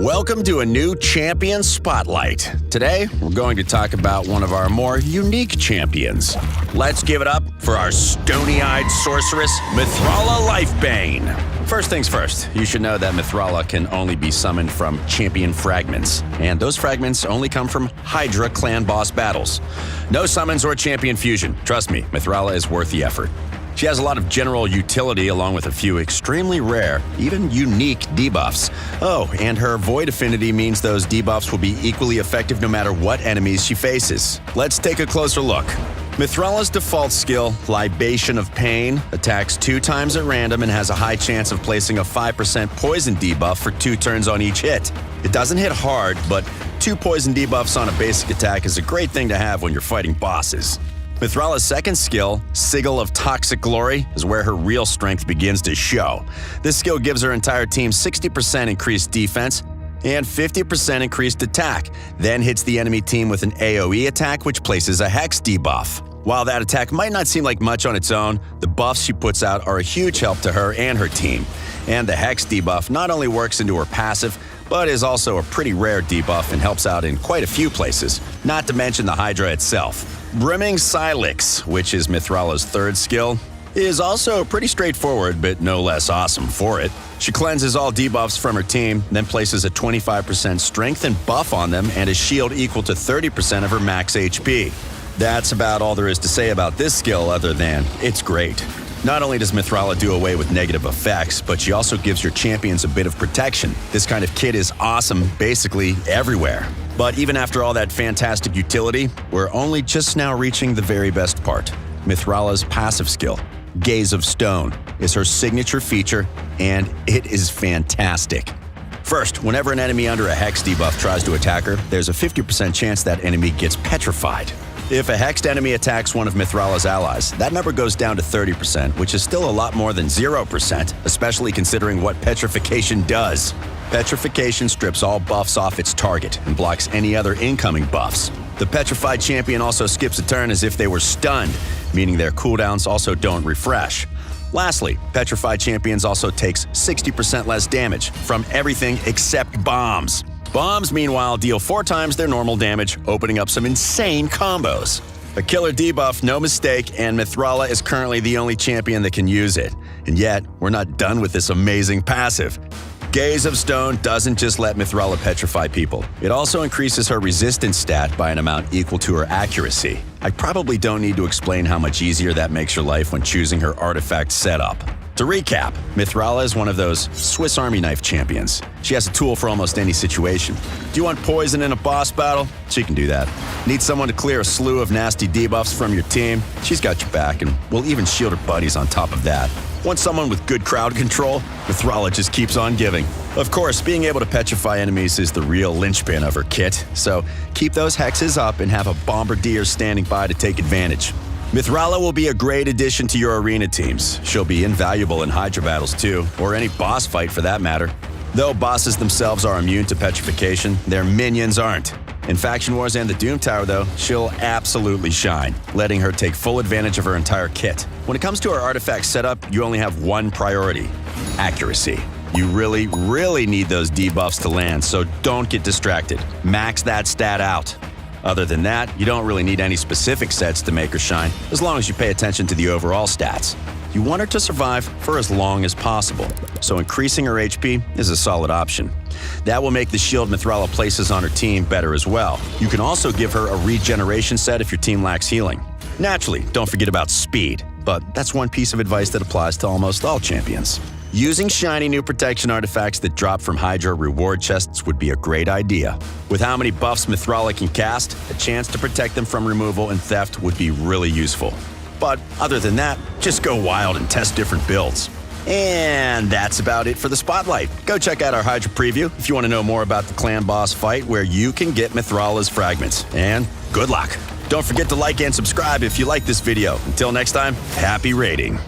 Welcome to a new Champion Spotlight. Today, we're going to talk about one of our more unique champions. Let's give it up for our stony-eyed sorceress, Mithrala Lifebane. First things first, you should know that Mithrala can only be summoned from champion fragments, and those fragments only come from Hydra clan boss battles. No summons or champion fusion. Trust me, Mithrala is worth the effort. She has a lot of general utility along with a few extremely rare, even unique debuffs. Oh, and her void affinity means those debuffs will be equally effective no matter what enemies she faces. Let's take a closer look. Mithrala's default skill, Libation of Pain, attacks 2 times at random and has a high chance of placing a 5% poison debuff for 2 turns on each hit. It doesn't hit hard, but 2 poison debuffs on a basic attack is a great thing to have when you're fighting bosses. Mithrala's second skill, Sigil of Toxic Glory, is where her real strength begins to show. This skill gives her entire team 60% increased defense and 50% increased attack, then hits the enemy team with an AoE attack which places a Hex debuff. While that attack might not seem like much on its own, the buffs she puts out are a huge help to her and her team. And the Hex debuff not only works into her passive, but is also a pretty rare debuff and helps out in quite a few places, not to mention the Hydra itself. Brimming Silix, which is Mithrala's third skill, is also pretty straightforward but no less awesome for it. She cleanses all debuffs from her team, then places a 25% strength and buff on them and a shield equal to 30% of her max HP. That's about all there is to say about this skill other than it's great. Not only does Mithrala do away with negative effects, but she also gives your champions a bit of protection. This kind of kit is awesome basically everywhere. But even after all that fantastic utility, we're only just now reaching the very best part. Mithrala's passive skill, Gaze of Stone, is her signature feature, and it is fantastic. First, whenever an enemy under a Hex debuff tries to attack her, there's a 50% chance that enemy gets petrified. If a Hexed enemy attacks one of Mithrala's allies, that number goes down to 30%, which is still a lot more than 0%, especially considering what Petrification does. Petrification strips all buffs off its target and blocks any other incoming buffs. The Petrified champion also skips a turn as if they were stunned, meaning their cooldowns also don't refresh. Lastly, Petrified champions also takes 60% less damage from everything except bombs. Bombs, meanwhile, deal 4 times their normal damage, opening up some insane combos. A killer debuff, no mistake, and Mithrala is currently the only champion that can use it. And yet, we're not done with this amazing passive. Gaze of Stone doesn't just let Mithrala petrify people. It also increases her resistance stat by an amount equal to her accuracy. I probably don't need to explain how much easier that makes your life when choosing her artifact setup. To recap, Mithrala is one of those Swiss Army knife champions. She has a tool for almost any situation. Do you want poison in a boss battle? She can do that. Need someone to clear a slew of nasty debuffs from your team? She's got your back and will even shield her buddies on top of that. Want someone with good crowd control? Mithrala just keeps on giving. Of course, being able to petrify enemies is the real linchpin of her kit, so keep those hexes up and have a bombardier standing by to take advantage. Mithrala will be a great addition to your arena teams. She'll be invaluable in Hydra battles too, or any boss fight for that matter. Though bosses themselves are immune to petrification, their minions aren't. In Faction Wars and the Doom Tower though, she'll absolutely shine, letting her take full advantage of her entire kit. When it comes to her artifact setup, you only have one priority: accuracy. You really need those debuffs to land, so don't get distracted. Max that stat out. Other than that, you don't really need any specific sets to make her shine, as long as you pay attention to the overall stats. You want her to survive for as long as possible, so increasing her HP is a solid option. That will make the shield Mithrala places on her team better as well. You can also give her a regeneration set if your team lacks healing. Naturally, don't forget about speed, but that's one piece of advice that applies to almost all champions. Using shiny new protection artifacts that drop from Hydra reward chests would be a great idea. With how many buffs Mithrala can cast, a chance to protect them from removal and theft would be really useful. But other than that, just go wild and test different builds. And that's about it for the Spotlight. Go check out our Hydra preview if you want to know more about the clan boss fight where you can get Mithrala's fragments. And good luck! Don't forget to like and subscribe if you like this video. Until next time, happy raiding!